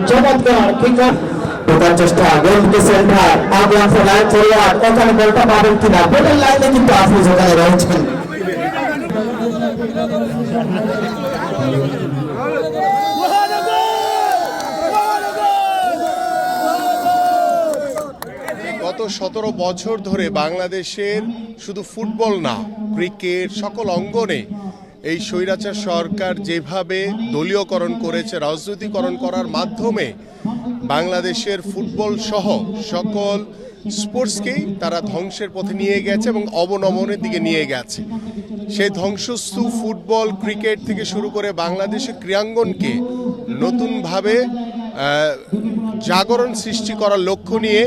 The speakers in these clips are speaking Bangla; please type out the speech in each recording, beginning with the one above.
চমৎকার কিকার ওটার চেষ্টা গোলকে সেন্টার আগুয়ান লাইন ফরওয়ার্ড ওখানে বলটা পাবেন কিনা গোলের লাইনে কিন্তু আপনি যেখানে রয়েছেন গত 17 বছর ধরে বাংলাদেশের শুধু ফুটবল না ক্রিকেট সকল অঙ্গনে এই স্বৈরাচার সরকার যেভাবে দলীয়করণ করেছে রাজনৈতিকরণ করার মাধ্যমে বাংলাদেশের ফুটবল সহ সকল স্পোর্টসকেই তারা ধ্বংসের পথে নিয়ে গেছে এবং অবনমনের দিকে নিয়ে গেছে। সেই ধ্বংসস্তু ফুটবল ক্রিকেট থেকে শুরু করে বাংলাদেশের ক্রীড়াঙ্গনকে নতুনভাবে জাগরণ সৃষ্টি করার লক্ষ্য নিয়ে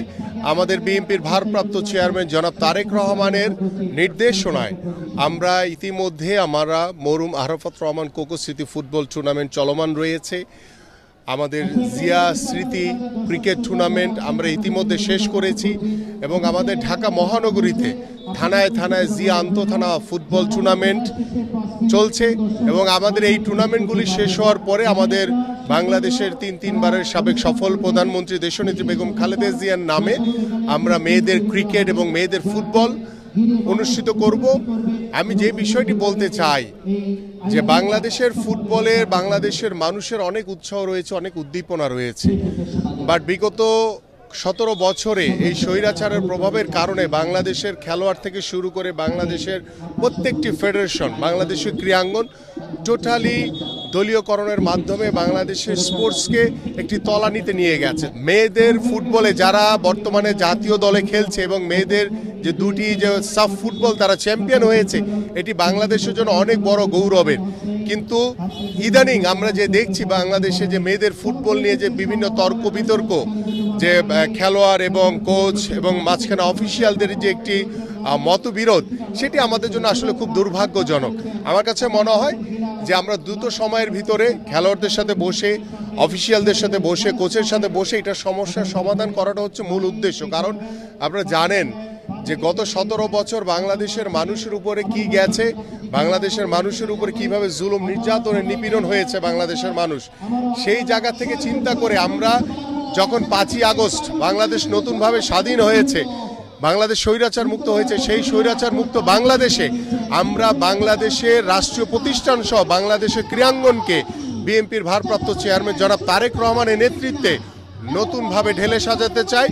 আমাদের বিএনপির ভারপ্রাপ্ত চেয়ারম্যান জনাব তারেক রহমানের নির্দেশনায় আমরা ইতিমধ্যে মরহুম আরাফাত রহমান কোকো স্মৃতি ফুটবল টুর্নামেন্ট চলমান রয়েছে। আমাদের জিয়া স্মৃতি ক্রিকেট টুর্নামেন্ট আমরা ইতিমধ্যে শেষ করেছি এবং আমাদের ঢাকা মহানগরীতে থানায় থানায় জিয়া আন্তঃথানা ফুটবল টুর্নামেন্ট চলছে এবং আমাদের এই টুর্নামেন্টগুলি শেষ হওয়ার পরে আমাদের বাংলাদেশের তিনবারের সাবেক সফল প্রধানমন্ত্রী দেশনেত্রী বেগম খালেদা জিয়ার নামে আমরা মেয়েদের ক্রিকেট এবং মেয়েদের ফুটবল অনুষ্ঠিত করব। আমি যে বিষয়টি বলতে চাই যে বাংলাদেশের ফুটবলে বাংলাদেশের মানুষের অনেক উৎসাহ রয়েছে, অনেক উদ্দীপনা রয়েছে, বাট বিগত 17 বছরে এই স্বৈরাচারের প্রভাবের কারণে বাংলাদেশের খেলোয়াড় থেকে শুরু করে বাংলাদেশের প্রত্যেকটি ফেডারেশন বাংলাদেশের ক্রীড়াঙ্গন টোটালি দলীয়করণের মাধ্যমে বাংলাদেশের স্পোর্টসকে একটি তলানিতে নিয়ে গেছে। মেয়েদের ফুটবলে যারা বর্তমানে জাতীয় দলে খেলছে এবং মেয়েদের যে দুটি যে সাফ ফুটবল তারা চ্যাম্পিয়ন হয়েছে, এটি বাংলাদেশের জন্য অনেক বড় গৌরবের। কিন্তু ইদানিং আমরা যে দেখছি বাংলাদেশে যে মেয়েদের ফুটবল নিয়ে যে বিভিন্ন তর্ক বিতর্ক, যে খেলোয়াড় এবং কোচ এবং মাঝখানে অফিসিয়ালদের যে একটি মতবিরোধ, সেটি আমাদের জন্য আসলে খুব দুর্ভাগ্যজনক। আমার কাছে মনে হয় যে আমরা দ্রুত সময়ের ভিতরে খেলোয়াড়দের সাথে বসে, অফিসিয়ালদের সাথে বসে, কোচের সাথে বসে এটা সমস্যার সমাধান করাটা হচ্ছে মূল উদ্দেশ্য। কারণ আপনারা জানেন যে গত 17 বছর বাংলাদেশের মানুষের উপরে কি গেছে, বাংলাদেশের মানুষের উপরে কিভাবে জুলুম নির্যাতনের নিপীড়ন হয়েছে বাংলাদেশের মানুষ। সেই জায়গা থেকে চিন্তা করে আমরা যখন 5ই আগস্ট বাংলাদেশ নতুনভাবে স্বাধীন হয়েছে, বাংলাদেশ স্বৈরাচার মুক্ত হয়েছে, সেই স্বৈরাচার মুক্ত বাংলাদেশে আমরা বাংলাদেশের রাষ্ট্রীয় প্রতিষ্ঠান সহ বাংলাদেশের ক্রীড়াঙ্গনকে বিএনপির ভারপ্রাপ্ত চেয়ারম্যান জনাব তারেক রহমানের নেতৃত্বে নতুনভাবে ঢেলে সাজাতে চাই।